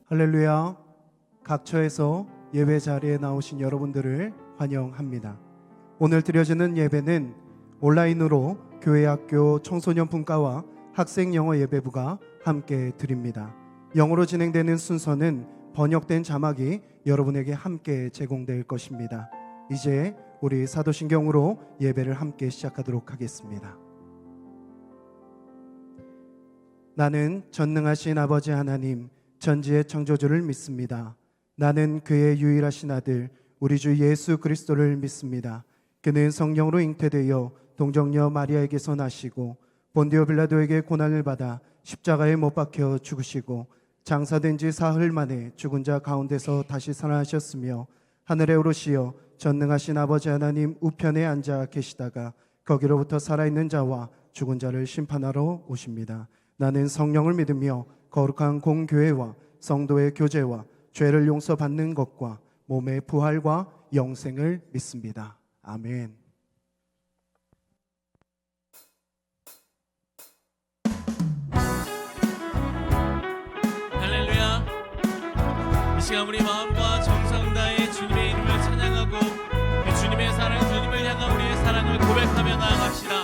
할렐루야. 각처에서 예배 자리에 나오신 여러분들을 환영합니다. 오늘 드려지는 예배는 온라인으로 교회학교 청소년 분과와 학생 영어 예배부가 함께 드립니다. 영어로 진행되는 순서는 번역된 자막이 여러분에게 함께 제공될 것입니다. 이제 우리 사도신경으로 예배를 함께 시작하도록 하겠습니다. 나는 전능하신 아버지 하나님, 전지의 창조주를 믿습니다. 나는 그의 유일하신 아들 우리 주 예수 그리스도를 믿습니다. 그는 성령으로 잉태되어 동정녀 마리아에게서 나시고 본디오 빌라도에게 고난을 받아 십자가에 못 박혀 죽으시고 장사된 지 사흘 만에 죽은 자 가운데서 다시 살아나셨으며 하늘에 오르시어 전능하신 아버지 하나님 우편에 앉아 계시다가 거기로부터 살아있는 자와 죽은 자를 심판하러 오십니다. 나는 성령을 믿으며 거룩한 공교회와 성도의 교제와 죄를 용서받는 것과 몸의 부활과 영생을 믿습니다. 아멘. 할렐루야. 이 시간 우리 마음과 정성 다해 주님의 이름을 찬양하고 그 주님의 사랑, 주님을 향한 우리의 사랑을 고백하며 나아갑시다.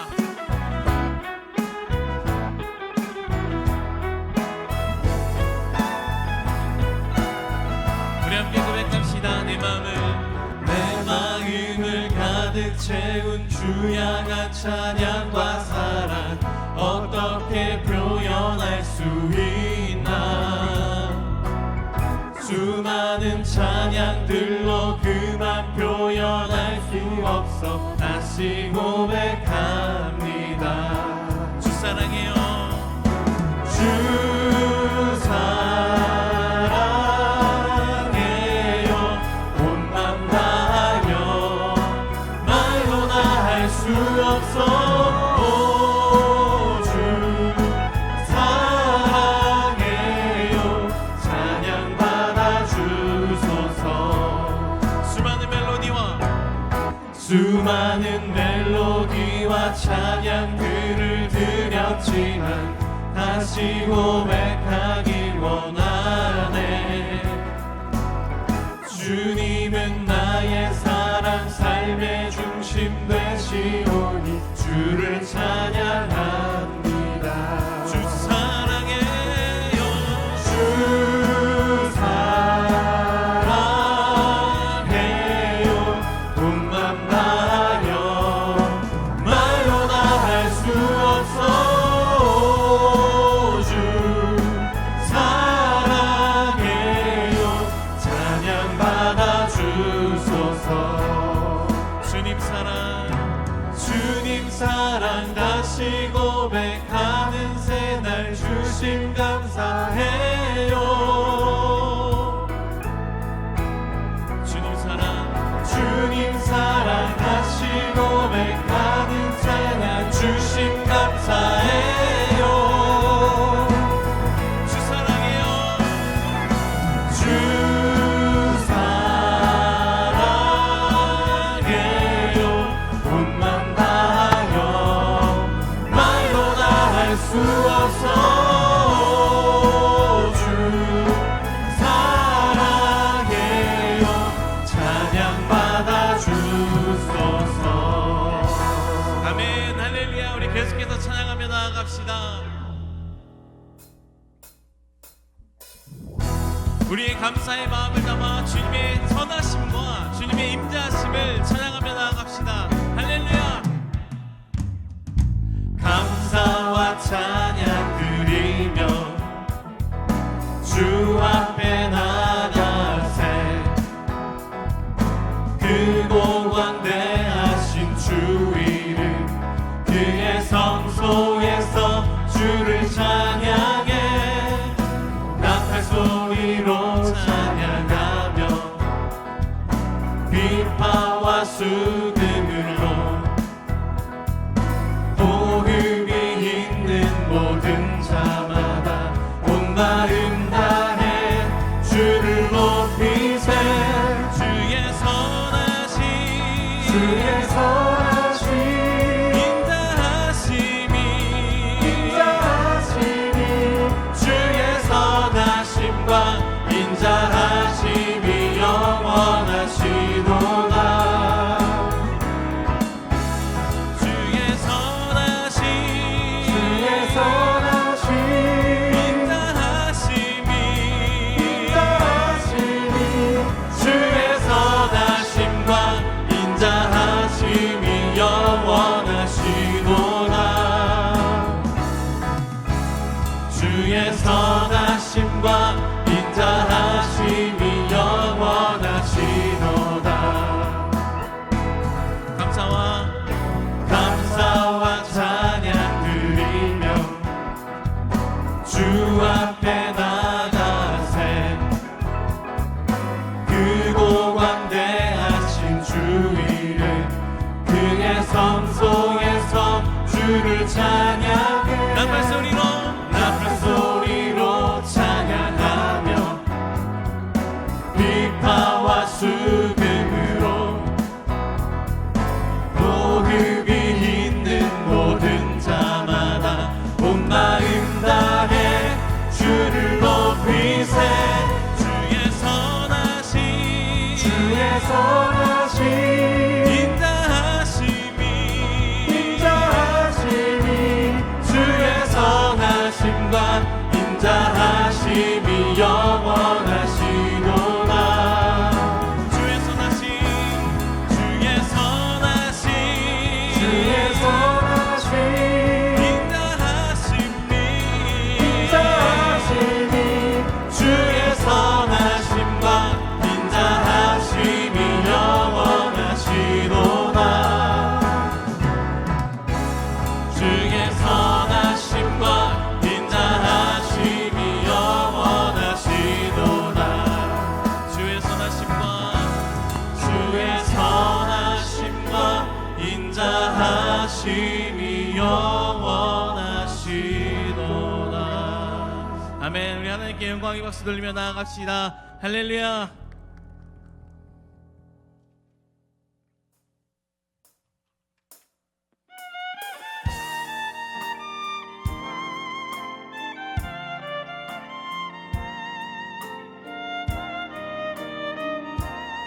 내 마음을 가득 채운 주 향한 찬양과 사랑 어떻게 표현할 수 있나. 수많은 찬양들로 그만 표현할 수 없어 다시 고백합니다. 주 사랑해요. 주 수많은 멜로디와 찬양들을 드렸지만 다시 고백하길 원하네. 주님은 나의 사랑, 삶의 중심 되시오니 주를 찬양합니다. 주 사랑해요. 주 사랑해요. 온맘 다하여 말로 다 할 수 없어. 주 사랑해요. 찬양받아 주소서. 주님 사랑 다시 고백하는 새날 주심 감사해요. 주님 사랑 다시 고백하는 새날 주심 감사해요. 주 사랑해요. 주 사랑해요. 온맘 다하여 말로 다 할 수 없어. 주 사랑해요. 찬양받아 주소서. 아멘. 할렐루야. 우리 계속해서 찬양하며 나아갑시다. 우리의 감사의 마음을 담아 주님의 선하심과 주님의 임재하심을 찬양하며 나아갑시다. 할렐루야. 감사와 찬양 드리며 주 앞에 나가세. 크고 광대하신 주 이름 그의 성소에서 주를 찬양해. 나팔 소리로 찬양하며 비파와 수금으로 호흡이 있는 모든 자마다 온 마음 다해 주를 높이세. 주의 선하심 인자하심이 주의 선하심과 주를 찬양해 나팔 소리로 찬양하며 비파와 수금으로 호흡이 있는 모든 자마다 온 마음 다해 주를 높이세 주의 선하심 인자하심이 주의 선하심과 인자하심이 영원하시도다 주의 선하심 인자하심이 주의 선하심과 인자하심이 영원하시도다 주의 선하심과 인자하심이 영원하시도다 주의 선하심과 인자하심이 영원하시도다 아멘. 우리 하나님께 영광의 박수 돌리며 나아갑시다. 할렐루야.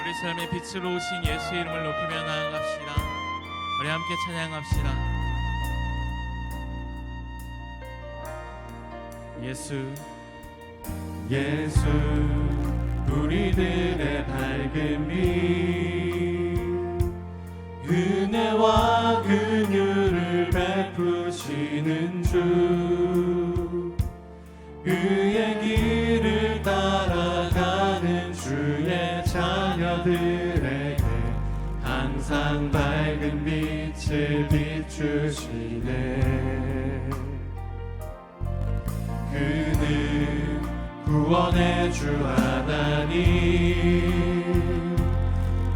우리 삶의 빛으로 오신 예수의 이름을 높이며 나아갑시다. 우리 함께 찬양합시다. 예수 우리들의 밝은 빛 은혜와 긍휼을 베푸시는 주 그의 길을 따라가는 주의 자녀들에게 항상 밝은 빛을 비추시네 그는 구원의 주 하나님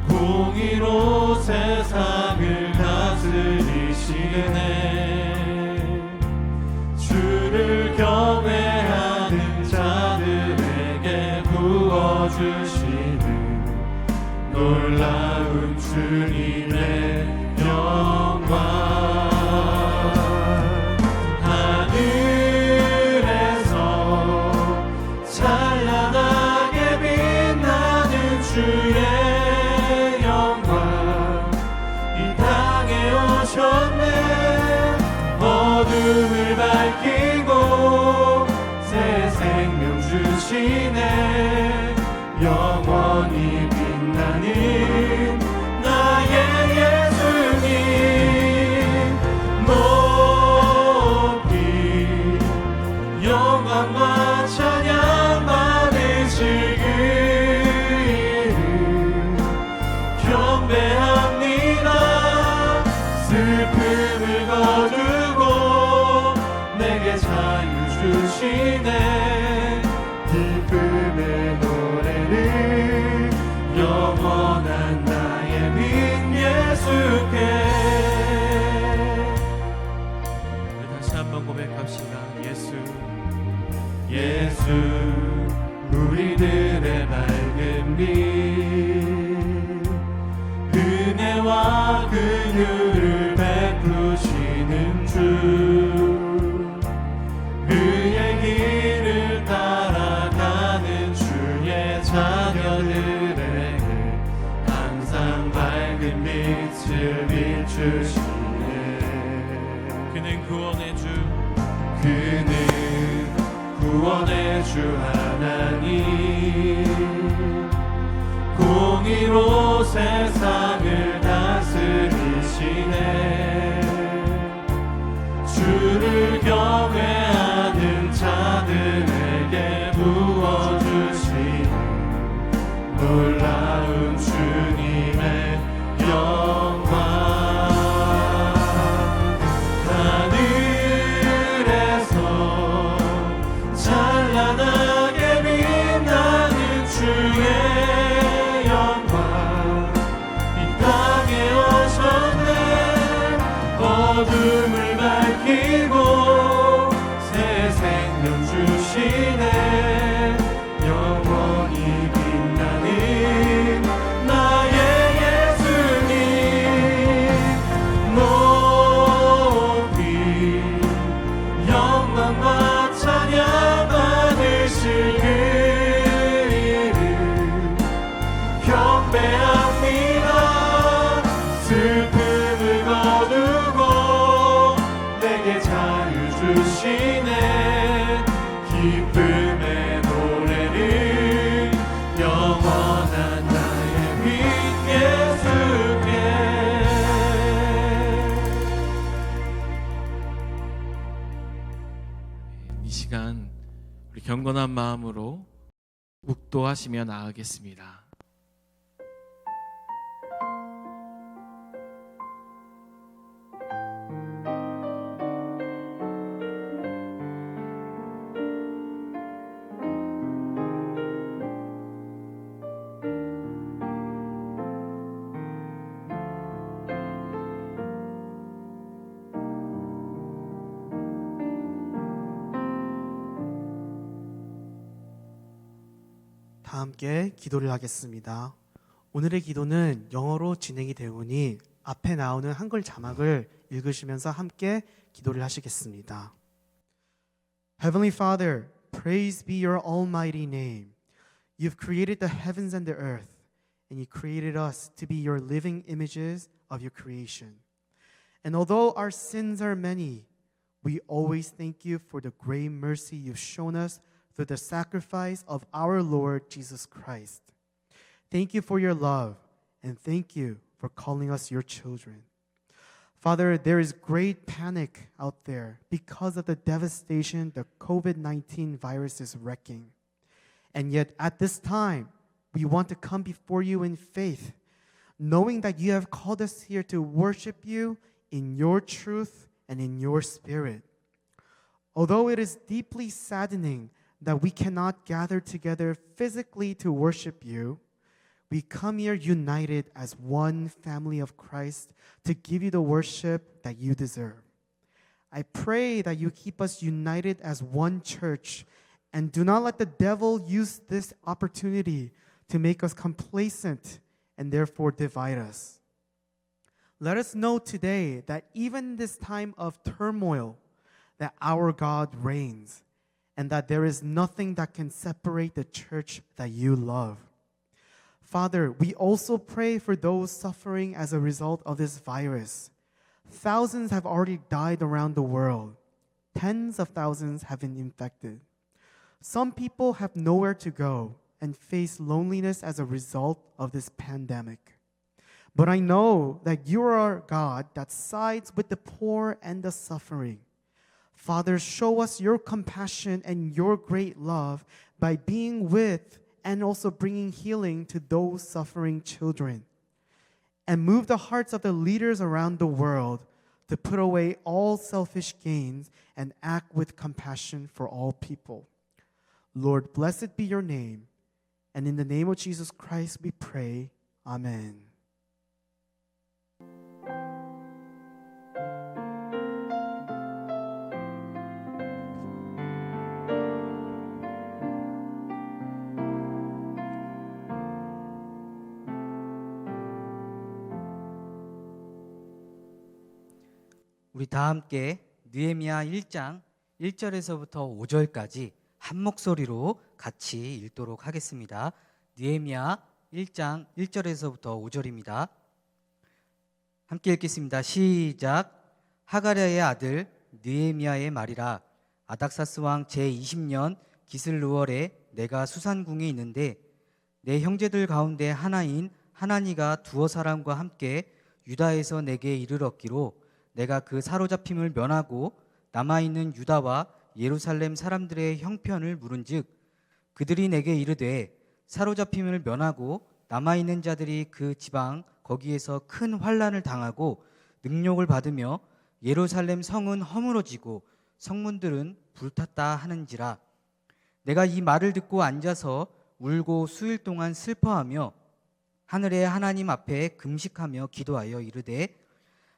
공의로 세상을 다스리시네 주를 경외하는 자들에게 부어주시는 놀라운 주님의 영광 주의 영광 이 땅에 오셨네 어둠을 밝히고 새 생명 주시네 영원히 빛나는 나의 예수님 높이 영광과 찬양 받으시길 경배합니다 슬픔을 거두고 내게 자유 주시네 기쁨의 노래를 영원한 나의 빈 예수께 우리 다시 한번 고백합시다. 예수 우리들의 밝은 빛 은혜와 긍휼을 베푸시는 주 그의 길을 따라가는 주의 자녀들에게 항상 밝은 빛을 비추시네 그는 구원의 주 하나님 공의로 세상을 다스리시네 주를 경외하는 자들에게 부어주시는 놀라운 주님의 영광 하늘에서 찬란하게 빛나는 주의 영광 이 땅에 오셨네 어둠을 밝히고 새 생명 주시네. 영원히 빛나는 나의 예수님 높이 영광과 찬양 받으실 그 이름 경배합니다. 슬픔을 거두고 내게 자유 주시네. 기쁨의 노래를 영원한 나의 빛 예수께. 이 시간 우리 경건한 마음으로 묵도하시며 나아가겠습니다. 다 함께 기도를 하겠습니다. 오늘의 기도는 영어로 진행이 되오니 앞에 나오는 한글 자막을 읽으시면서 함께 기도를 하시겠습니다. Heavenly Father, praise be your almighty name. You've created the heavens and the earth, and you created us to be your living images of your creation. And although our sins are many, we always thank you for the great mercy you've shown us through the sacrifice of our Lord Jesus Christ. Thank you for your love, and thank you for calling us your children. Father, there is great panic out there because of the devastation the COVID-19 virus is wreaking. And yet at this time, we want to come before you in faith, knowing that you have called us here to worship you in your truth and in your spirit. Although it is deeply saddening that we cannot gather together physically to worship you, we come here united as one family of Christ to give you the worship that you deserve. I pray that you keep us united as one church and do not let the devil use this opportunity to make us complacent and therefore divide us. Let us know today that even this time of turmoil, that our God reigns, and that there is nothing that can separate the church that you love. Father, we also pray for those suffering as a result of this virus. Thousands have already died around the world. Tens of thousands have been infected. Some people have nowhere to go and face loneliness as a result of this pandemic. But I know that you are a God that sides with the poor and the suffering. Father, show us your compassion and your great love by being with and also bringing healing to those suffering children. And move the hearts of the leaders around the world to put away all selfish gains and act with compassion for all people. Lord, blessed be your name. And in the name of Jesus Christ we pray. Amen. 우리 다 함께 느헤미야 1장 1절에서부터 5절까지 한 목소리로 같이 읽도록 하겠습니다. 느헤미야 1장 1절에서부터 5절입니다. 함께 읽겠습니다. 시작. 하가랴의 아들 느헤미야의 말이라. 아닥사스 왕 제20년 기슬루월에 내가 수산궁에 있는데 내 형제들 가운데 하나인 하나니가 두어 사람과 함께 유다에서 내게 이르렀기로 내가 그 사로잡힘을 면하고 남아있는 유다와 예루살렘 사람들의 형편을 물은즉 그들이 내게 이르되 사로잡힘을 면하고 남아있는 자들이 그 지방 거기에서 큰 환난을 당하고 능욕을 받으며 예루살렘 성은 허물어지고 성문들은 불탔다 하는지라. 내가 이 말을 듣고 앉아서 울고 수일 동안 슬퍼하며 하늘의 하나님 앞에 금식하며 기도하여 이르되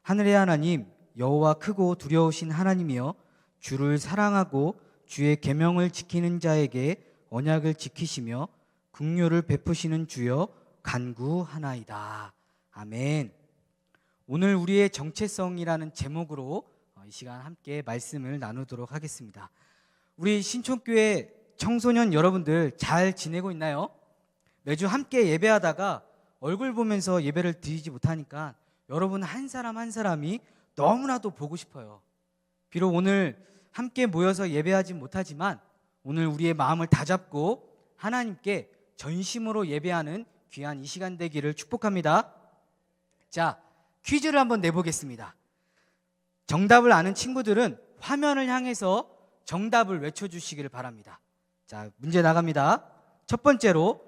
하늘의 하나님, 여호와 크고 두려우신 하나님이여 주를 사랑하고 주의 계명을 지키는 자에게 언약을 지키시며 긍휼을 베푸시는 주여 간구하나이다. 아멘. 오늘 우리의 정체성이라는 제목으로 이 시간 함께 말씀을 나누도록 하겠습니다. 우리 신촌교회 청소년 여러분들 잘 지내고 있나요? 매주 함께 예배하다가 얼굴 보면서 예배를 드리지 못하니까 여러분 한 사람 한 사람이 너무나도 보고 싶어요. 비록 오늘 함께 모여서 예배하지 못하지만 오늘 우리의 마음을 다잡고 하나님께 전심으로 예배하는 귀한 이 시간 되기를 축복합니다. 자, 퀴즈를 한번 내보겠습니다. 정답을 아는 친구들은 화면을 향해서 정답을 외쳐주시기를 바랍니다. 자, 문제 나갑니다. 첫 번째로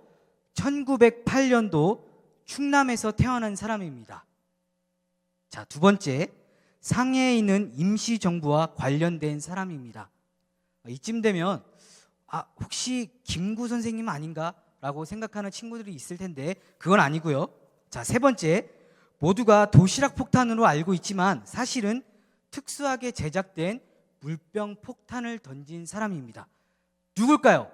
1908년도 충남에서 태어난 사람입니다. 자, 두 번째, 상해에 있는 임시정부와 관련된 사람입니다. 이쯤 되면 혹시 김구 선생님 아닌가? 라고 생각하는 친구들이 있을 텐데 그건 아니고요. 자, 세 번째, 모두가 도시락 폭탄으로 알고 있지만 사실은 특수하게 제작된 물병 폭탄을 던진 사람입니다. 누굴까요?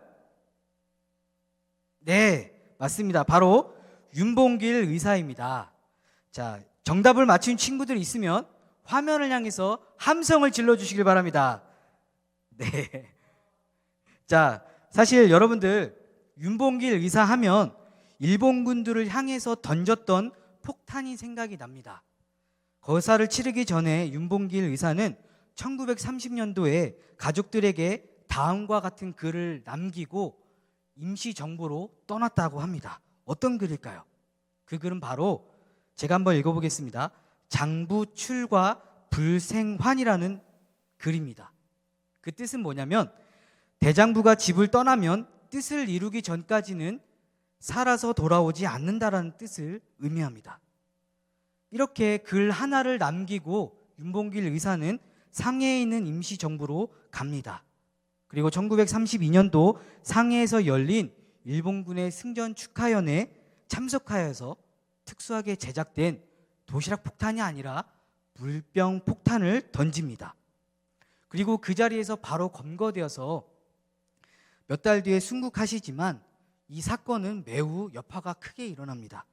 네, 맞습니다. 바로 윤봉길 의사입니다. 자, 정답을 맞춘 친구들이 있으면 화면을 향해서 함성을 질러주시길 바랍니다. 네. 자, 사실 여러분들 윤봉길 의사 하면 일본군들을 향해서 던졌던 폭탄이 생각이 납니다. 거사를 치르기 전에 윤봉길 의사는 1930년도에 가족들에게 다음과 같은 글을 남기고 임시정부로 떠났다고 합니다. 어떤 글일까요? 그 글은 바로 제가 한번 읽어보겠습니다. 장부출과 불생환이라는 글입니다. 그 뜻은 뭐냐면 대장부가 집을 떠나면 뜻을 이루기 전까지는 살아서 돌아오지 않는다라는 뜻을 의미합니다. 이렇게 글 하나를 남기고 윤봉길 의사는 상해에 있는 임시정부로 갑니다. 그리고 1932년도 상해에서 열린 일본군의 승전 축하연에 참석하여서 특수하게 제작된 도시락 폭탄이 아니라 물병 폭탄을 던집니다. 그리고 그 자리에서 바로 검거되어서 몇 달 뒤에 순국하시지만 이 사건은 매우 여파가 크게 일어납니다.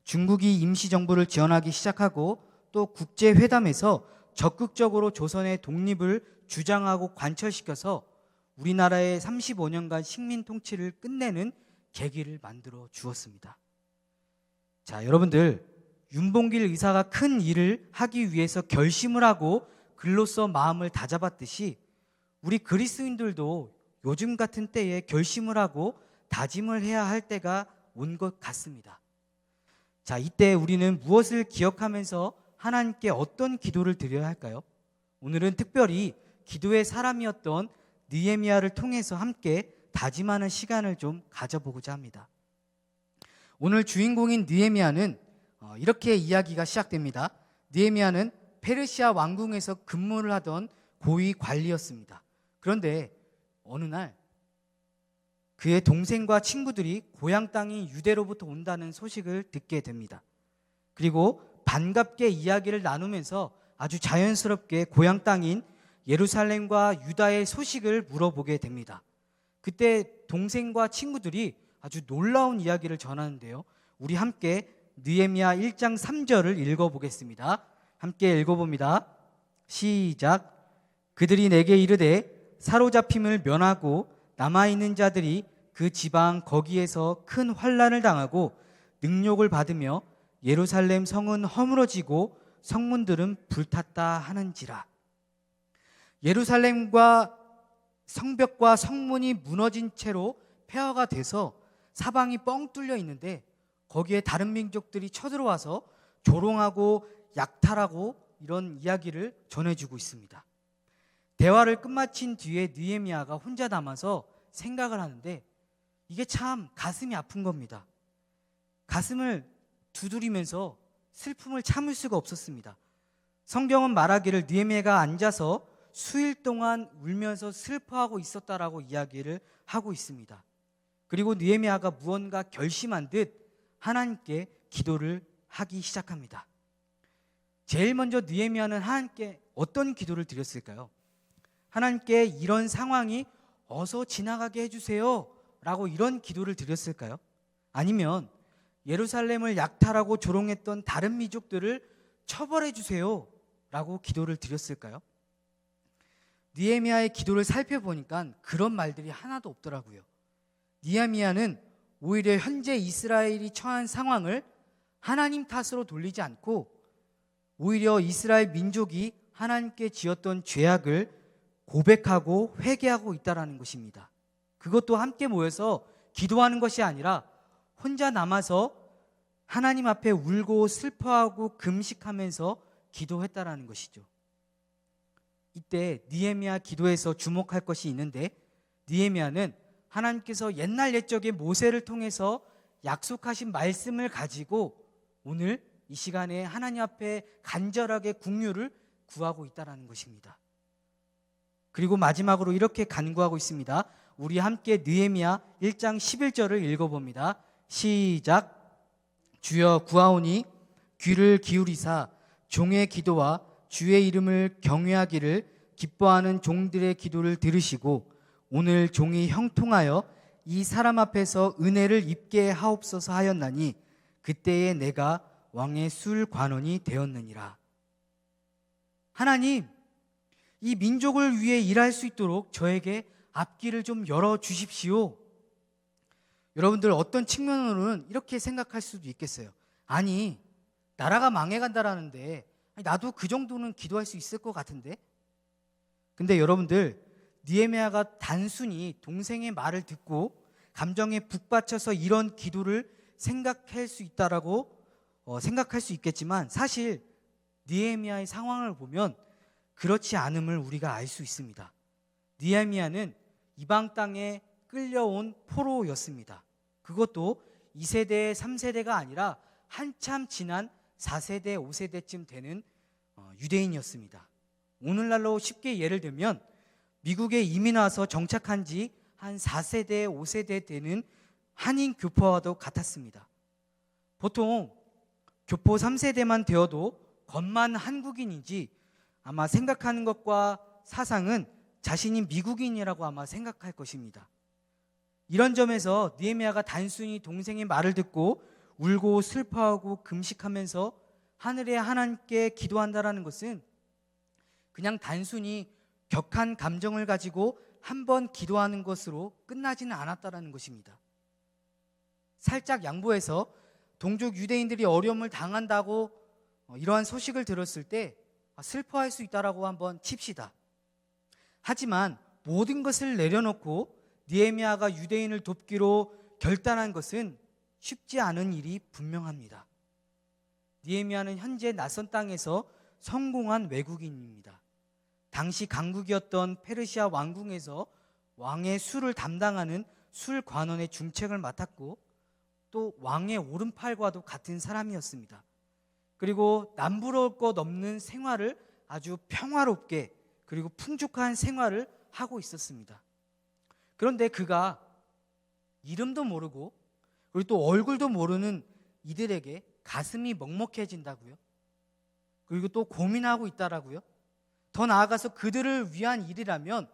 중국이 임시정부를 지원하기 시작하고 또 국제회담에서 적극적으로 조선의 독립을 주장하고 관철시켜서 우리나라의 35년간 식민 통치를 끝내는 계기를 만들어 주었습니다. 자, 여러분들 윤봉길 의사가 큰 일을 하기 위해서 결심을 하고 글로써 마음을 다잡았듯이 우리 그리스도인들도 요즘 같은 때에 결심을 하고 다짐을 해야 할 때가 온 것 같습니다. 자, 이때 우리는 무엇을 기억하면서 하나님께 어떤 기도를 드려야 할까요? 오늘은 특별히 기도의 사람이었던 느헤미야를 통해서 함께 다짐하는 시간을 좀 가져보고자 합니다. 오늘 주인공인 느헤미야는 이렇게 이야기가 시작됩니다. 느헤미야는 페르시아 왕궁에서 근무를 하던 고위 관리였습니다. 그런데 어느 날 그의 동생과 친구들이 고향 땅이 유대로부터 온다는 소식을 듣게 됩니다. 그리고 반갑게 이야기를 나누면서 아주 자연스럽게 고향 땅인 예루살렘과 유다의 소식을 물어보게 됩니다. 그때 동생과 친구들이 아주 놀라운 이야기를 전하는데요. 우리 함께 느헤미야 1장 3절을 읽어보겠습니다. 함께 읽어봅니다. 시작. 그들이 내게 이르되 사로잡힘을 면하고 남아있는 자들이 그 지방 거기에서 큰 환난을 당하고 능욕을 받으며 예루살렘 성은 허물어지고 성문들은 불탔다 하는지라. 예루살렘과 성벽과 성문이 무너진 채로 폐허가 돼서 사방이 뻥 뚫려 있는데 거기에 다른 민족들이 쳐들어와서 조롱하고 약탈하고 이런 이야기를 전해주고 있습니다. 대화를 끝마친 뒤에 느헤미야가 혼자 남아서 생각을 하는데 이게 참 가슴이 아픈 겁니다. 가슴을 두드리면서 슬픔을 참을 수가 없었습니다. 성경은 말하기를 느헤미야가 앉아서 수일 동안 울면서 슬퍼하고 있었다라고 이야기를 하고 있습니다. 그리고 느헤미야가 무언가 결심한 듯 하나님께 기도를 하기 시작합니다. 제일 먼저 느헤미야는 하나님께 어떤 기도를 드렸을까요? 하나님께 이런 상황이 어서 지나가게 해주세요 라고 이런 기도를 드렸을까요? 아니면 예루살렘을 약탈하고 조롱했던 다른 민족들을 처벌해 주세요 라고 기도를 드렸을까요? 느헤미야의 기도를 살펴보니까 그런 말들이 하나도 없더라고요. 느헤미야는 오히려 현재 이스라엘이 처한 상황을 하나님 탓으로 돌리지 않고 오히려 이스라엘 민족이 하나님께 지었던 죄악을 고백하고 회개하고 있다라는 것입니다. 그것도 함께 모여서 기도하는 것이 아니라 혼자 남아서 하나님 앞에 울고 슬퍼하고 금식하면서 기도했다라는 것이죠. 이때 느헤미야 기도에서 주목할 것이 있는데, 느헤미야는 하나님께서 옛날 옛적에 모세를 통해서 약속하신 말씀을 가지고 오늘 이 시간에 하나님 앞에 간절하게 긍휼을 구하고 있다라는 것입니다. 그리고 마지막으로 이렇게 간구하고 있습니다. 우리 함께 느헤미야 1장 11절을 읽어봅니다. 시작. 주여 구하오니 귀를 기울이사 종의 기도와 주의 이름을 경외하기를 기뻐하는 종들의 기도를 들으시고 오늘 종이 형통하여 이 사람 앞에서 은혜를 입게 하옵소서 하였나니 그때에 내가 왕의 술 관원이 되었느니라. 하나님, 이 민족을 위해 일할 수 있도록 저에게 앞길을 좀 열어주십시오. 여러분들 어떤 측면으로는 이렇게 생각할 수도 있겠어요. 아니, 나라가 망해간다라는데 나도 그 정도는 기도할 수 있을 것 같은데? 근데 여러분들, 느헤미야가 단순히 동생의 말을 듣고 감정에 북받쳐서 이런 기도를 생각할 수 있다라고 생각할 수 있겠지만 사실 느헤미야의 상황을 보면 그렇지 않음을 우리가 알 수 있습니다. 느헤미야는 이방 땅에 끌려온 포로였습니다. 그것도 2세대, 3세대가 아니라 한참 지난 4세대, 5세대쯤 되는 유대인이었습니다. 오늘날로 쉽게 예를 들면 미국에 이민 와서 정착한 지 한 4세대, 5세대 되는 한인 교포와도 같았습니다. 보통 교포 3세대만 되어도 겉만 한국인이지 아마 생각하는 것과 사상은 자신이 미국인이라고 아마 생각할 것입니다. 이런 점에서 느헤미야가 단순히 동생의 말을 듣고 울고 슬퍼하고 금식하면서 하늘의 하나님께 기도한다라는 것은 그냥 단순히 격한 감정을 가지고 한번 기도하는 것으로 끝나지는 않았다라는 것입니다. 살짝 양보해서 동족 유대인들이 어려움을 당한다고 이러한 소식을 들었을 때 슬퍼할 수 있다라고 한번 칩시다. 하지만 모든 것을 내려놓고 느헤미야가 유대인을 돕기로 결단한 것은 쉽지 않은 일이 분명합니다. 느헤미야는 현재 낯선 땅에서 성공한 외국인입니다. 당시 강국이었던 페르시아 왕궁에서 왕의 술을 담당하는 술 관원의 중책을 맡았고 또 왕의 오른팔과도 같은 사람이었습니다. 그리고 남부러울 것 없는 생활을 아주 평화롭게 그리고 풍족한 생활을 하고 있었습니다. 그런데 그가 이름도 모르고 그리고 또 얼굴도 모르는 이들에게 가슴이 먹먹해진다고요? 그리고 또 고민하고 있다라고요? 더 나아가서 그들을 위한 일이라면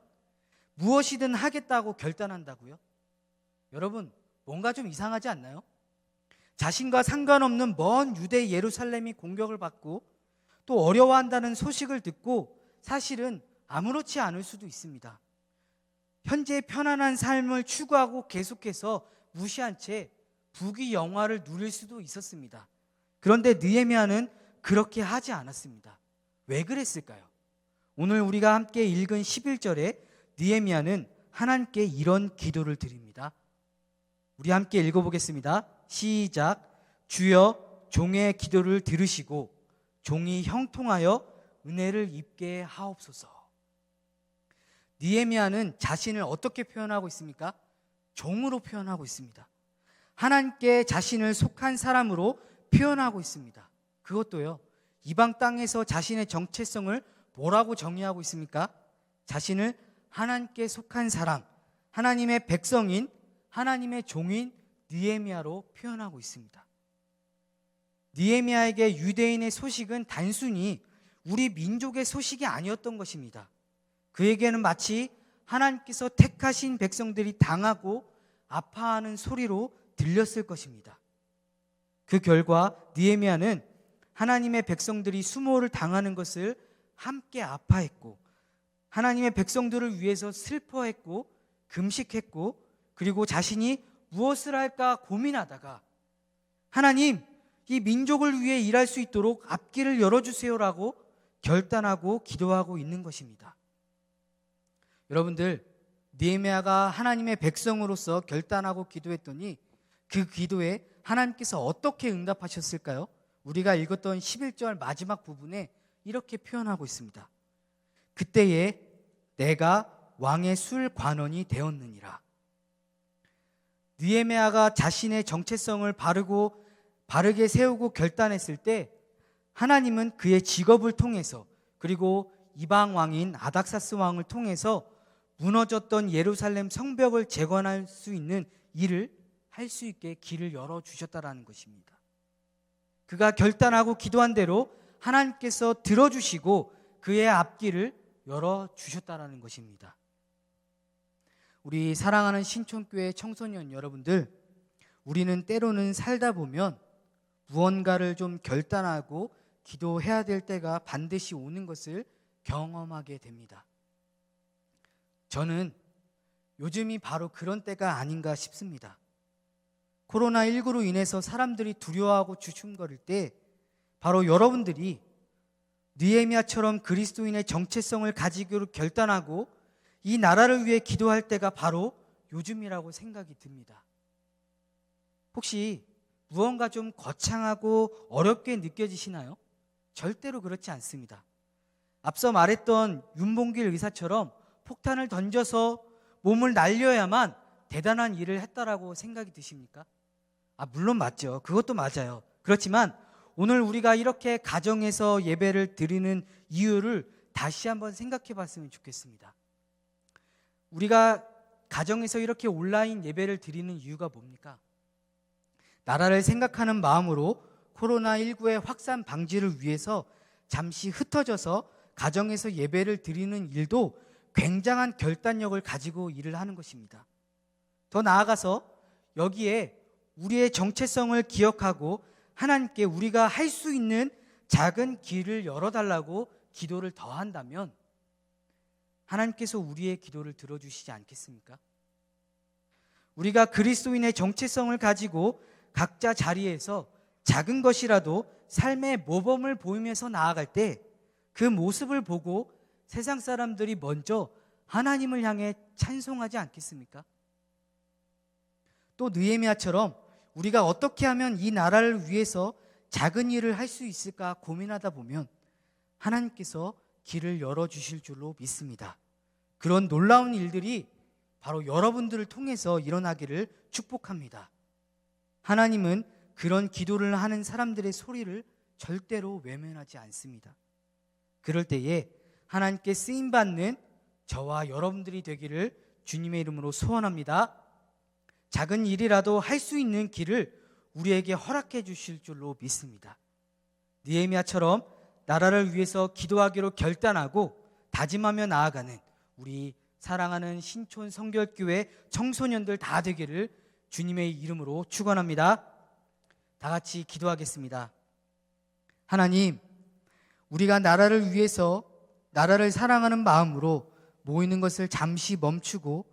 무엇이든 하겠다고 결단한다고요? 여러분, 뭔가 좀 이상하지 않나요? 자신과 상관없는 먼 유대 예루살렘이 공격을 받고 또 어려워한다는 소식을 듣고 사실은 아무렇지 않을 수도 있습니다. 현재 편안한 삶을 추구하고 계속해서 무시한 채 부귀 영화를 누릴 수도 있었습니다. 그런데 느헤미야는 그렇게 하지 않았습니다. 왜 그랬을까요? 오늘 우리가 함께 읽은 11절에 느헤미야는 하나님께 이런 기도를 드립니다. 우리 함께 읽어보겠습니다. 시작. 주여 종의 기도를 들으시고 종이 형통하여 은혜를 입게 하옵소서. 느헤미야는 자신을 어떻게 표현하고 있습니까? 종으로 표현하고 있습니다. 하나님께 자신을 속한 사람으로 표현하고 있습니다. 그것도요, 이방 땅에서 자신의 정체성을 뭐라고 정의하고 있습니까? 자신을 하나님께 속한 사람, 하나님의 백성인, 하나님의 종인 느헤미야로 표현하고 있습니다. 느헤미야에게 유대인의 소식은 단순히 우리 민족의 소식이 아니었던 것입니다. 그에게는 마치 하나님께서 택하신 백성들이 당하고 아파하는 소리로 들렸을 것입니다. 그 결과 느헤미야는 하나님의 백성들이 수모를 당하는 것을 함께 아파했고, 하나님의 백성들을 위해서 슬퍼했고 금식했고, 그리고 자신이 무엇을 할까 고민하다가 하나님, 이 민족을 위해 일할 수 있도록 앞길을 열어주세요라고 결단하고 기도하고 있는 것입니다. 여러분들, 느헤미야가 하나님의 백성으로서 결단하고 기도했더니 그 기도에 하나님께서 어떻게 응답하셨을까요? 우리가 읽었던 11절 마지막 부분에 이렇게 표현하고 있습니다. 그때에 내가 왕의 술 관원이 되었느니라. 느헤미야가 자신의 정체성을 바르게 세우고 결단했을 때 하나님은 그의 직업을 통해서, 그리고 이방 왕인 아닥사스 왕을 통해서 무너졌던 예루살렘 성벽을 재건할 수 있는 일을 할 수 있게 길을 열어주셨다라는 것입니다. 그가 결단하고 기도한 대로 하나님께서 들어주시고 그의 앞길을 열어주셨다라는 것입니다. 우리 사랑하는 신촌교회 청소년 여러분들, 우리는 때로는 살다 보면 무언가를 좀 결단하고 기도해야 될 때가 반드시 오는 것을 경험하게 됩니다. 저는 요즘이 바로 그런 때가 아닌가 싶습니다. 코로나19로 인해서 사람들이 두려워하고 주춤거릴 때 바로 여러분들이 느헤미야처럼 그리스도인의 정체성을 가지기로 결단하고 이 나라를 위해 기도할 때가 바로 요즘이라고 생각이 듭니다. 혹시 무언가 좀 거창하고 어렵게 느껴지시나요? 절대로 그렇지 않습니다. 앞서 말했던 윤봉길 의사처럼 폭탄을 던져서 몸을 날려야만 대단한 일을 했다라고 생각이 드십니까? 물론 맞죠. 그것도 맞아요. 그렇지만 오늘 우리가 이렇게 가정에서 예배를 드리는 이유를 다시 한번 생각해 봤으면 좋겠습니다. 우리가 가정에서 이렇게 온라인 예배를 드리는 이유가 뭡니까? 나라를 생각하는 마음으로 코로나19의 확산 방지를 위해서 잠시 흩어져서 가정에서 예배를 드리는 일도 굉장한 결단력을 가지고 일을 하는 것입니다. 더 나아가서 여기에 우리의 정체성을 기억하고 하나님께 우리가 할 수 있는 작은 길을 열어달라고 기도를 더한다면 하나님께서 우리의 기도를 들어주시지 않겠습니까? 우리가 그리스도인의 정체성을 가지고 각자 자리에서 작은 것이라도 삶의 모범을 보이면서 나아갈 때 그 모습을 보고 세상 사람들이 먼저 하나님을 향해 찬송하지 않겠습니까? 또 느헤미야처럼 우리가 어떻게 하면 이 나라를 위해서 작은 일을 할 수 있을까 고민하다 보면 하나님께서 길을 열어주실 줄로 믿습니다. 그런 놀라운 일들이 바로 여러분들을 통해서 일어나기를 축복합니다. 하나님은 그런 기도를 하는 사람들의 소리를 절대로 외면하지 않습니다. 그럴 때에 하나님께 쓰임받는 저와 여러분들이 되기를 주님의 이름으로 소원합니다. 작은 일이라도 할 수 있는 길을 우리에게 허락해 주실 줄로 믿습니다. 느헤미야처럼 나라를 위해서 기도하기로 결단하고 다짐하며 나아가는 우리 사랑하는 신촌 성결교회 청소년들 다 되기를 주님의 이름으로 축원합니다. 다 같이 기도하겠습니다. 하나님, 우리가 나라를 위해서 나라를 사랑하는 마음으로 모이는 것을 잠시 멈추고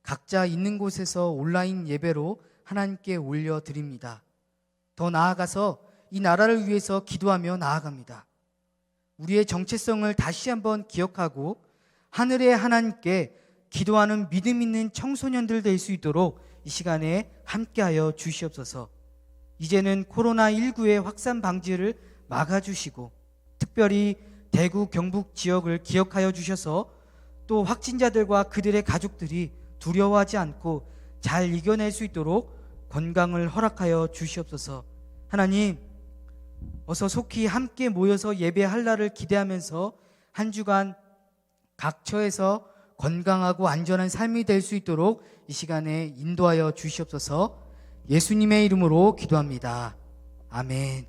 각자 있는 곳에서 온라인 예배로 하나님께 올려드립니다. 더 나아가서 이 나라를 위해서 기도하며 나아갑니다. 우리의 정체성을 다시 한번 기억하고 하늘의 하나님께 기도하는 믿음 있는 청소년들 될 수 있도록 이 시간에 함께하여 주시옵소서. 이제는 코로나19의 확산 방지를 막아주시고 특별히 대구 경북 지역을 기억하여 주셔서 또 확진자들과 그들의 가족들이 두려워하지 않고 잘 이겨낼 수 있도록 건강을 허락하여 주시옵소서. 하나님, 어서 속히 함께 모여서 예배할 날을 기대하면서 한 주간 각처에서 건강하고 안전한 삶이 될 수 있도록 이 시간에 인도하여 주시옵소서. 예수님의 이름으로 기도합니다. 아멘.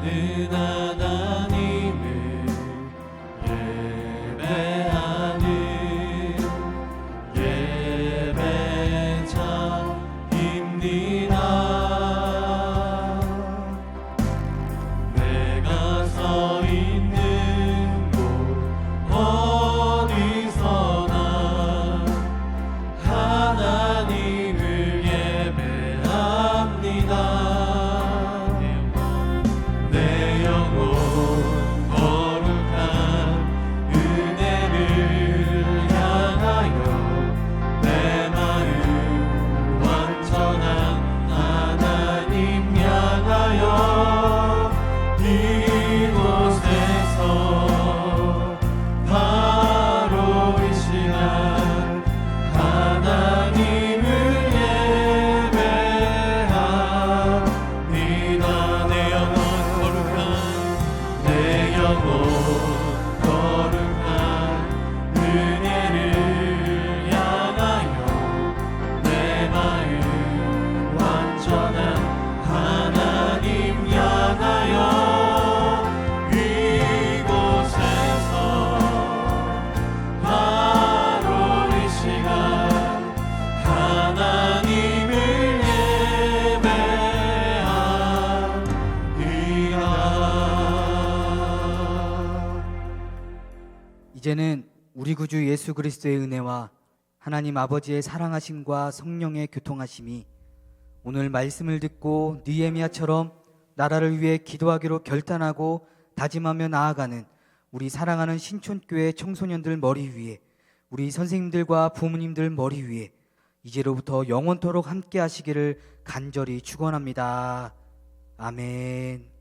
나는 하나님을 예배하는 예배자입니다. 내가 서 있는 곳 어디서나 하나님을 예배합니다. 내 영혼 거룩한 은혜를 향하여 내 마음 완전한 하나님 향하여 이곳에서 바로 이 시간 하나님을 예배합니다. 내 영혼 거룩한 내 영혼 거룩한 은혜를 향하여 내 마음 완전한 하나님 향하여 이곳에서 바로 이 시간 하나님을 예배합니다. 이제는 우리 구주 예수 그리스도의 은혜와 하나님 아버지의 사랑하심과 성령의 교통하심이 오늘 말씀을 듣고 느헤미야처럼 나라를 위해 기도하기로 결단하고 다짐하며 나아가는 우리 사랑하는 신촌교회 청소년들 머리 위에, 우리 선생님들과 부모님들 머리 위에 이제로부터 영원토록 함께 하시기를 간절히 축원합니다. 아멘.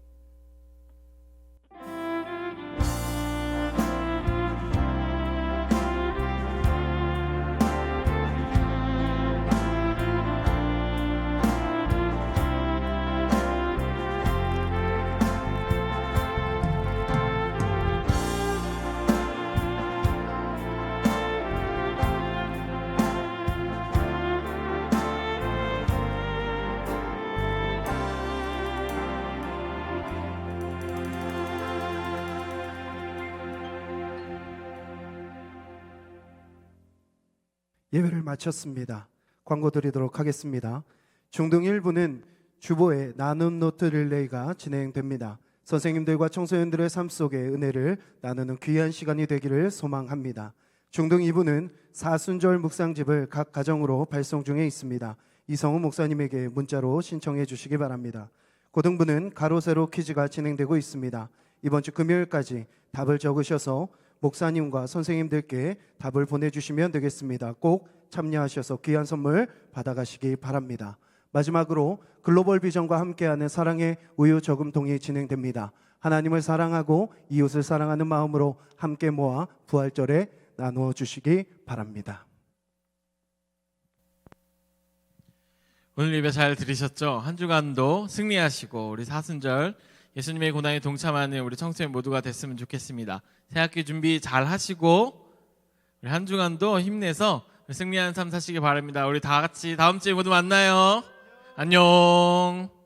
예배를 마쳤습니다. 광고 드리도록 하겠습니다. 중등 1부는 주보의 나눔 노트 릴레이가 진행됩니다. 선생님들과 청소년들의 삶 속의 은혜를 나누는 귀한 시간이 되기를 소망합니다. 중등 2부는 사순절 묵상집을 각 가정으로 발송 중에 있습니다. 이성우 목사님에게 문자로 신청해 주시기 바랍니다. 고등부는 가로 세로 퀴즈가 진행되고 있습니다. 이번 주 금요일까지 답을 적으셔서 목사님과 선생님들께 답을 보내주시면 되겠습니다. 꼭 참여하셔서 귀한 선물 받아가시기 바랍니다. 마지막으로 글로벌 비전과 함께하는 사랑의 우유 저금통이 진행됩니다. 하나님을 사랑하고 이웃을 사랑하는 마음으로 함께 모아 부활절에 나누어 주시기 바랍니다. 오늘 예배 잘 들으셨죠? 한 주간도 승리하시고 우리 사순절 예수님의 고난에 동참하는 우리 청소년 모두가 됐으면 좋겠습니다. 새학기 준비 잘 하시고 우리 한 주간도 힘내서 승리하는 삶 사시기 바랍니다. 우리 다 같이 다음 주에 모두 만나요. 안녕.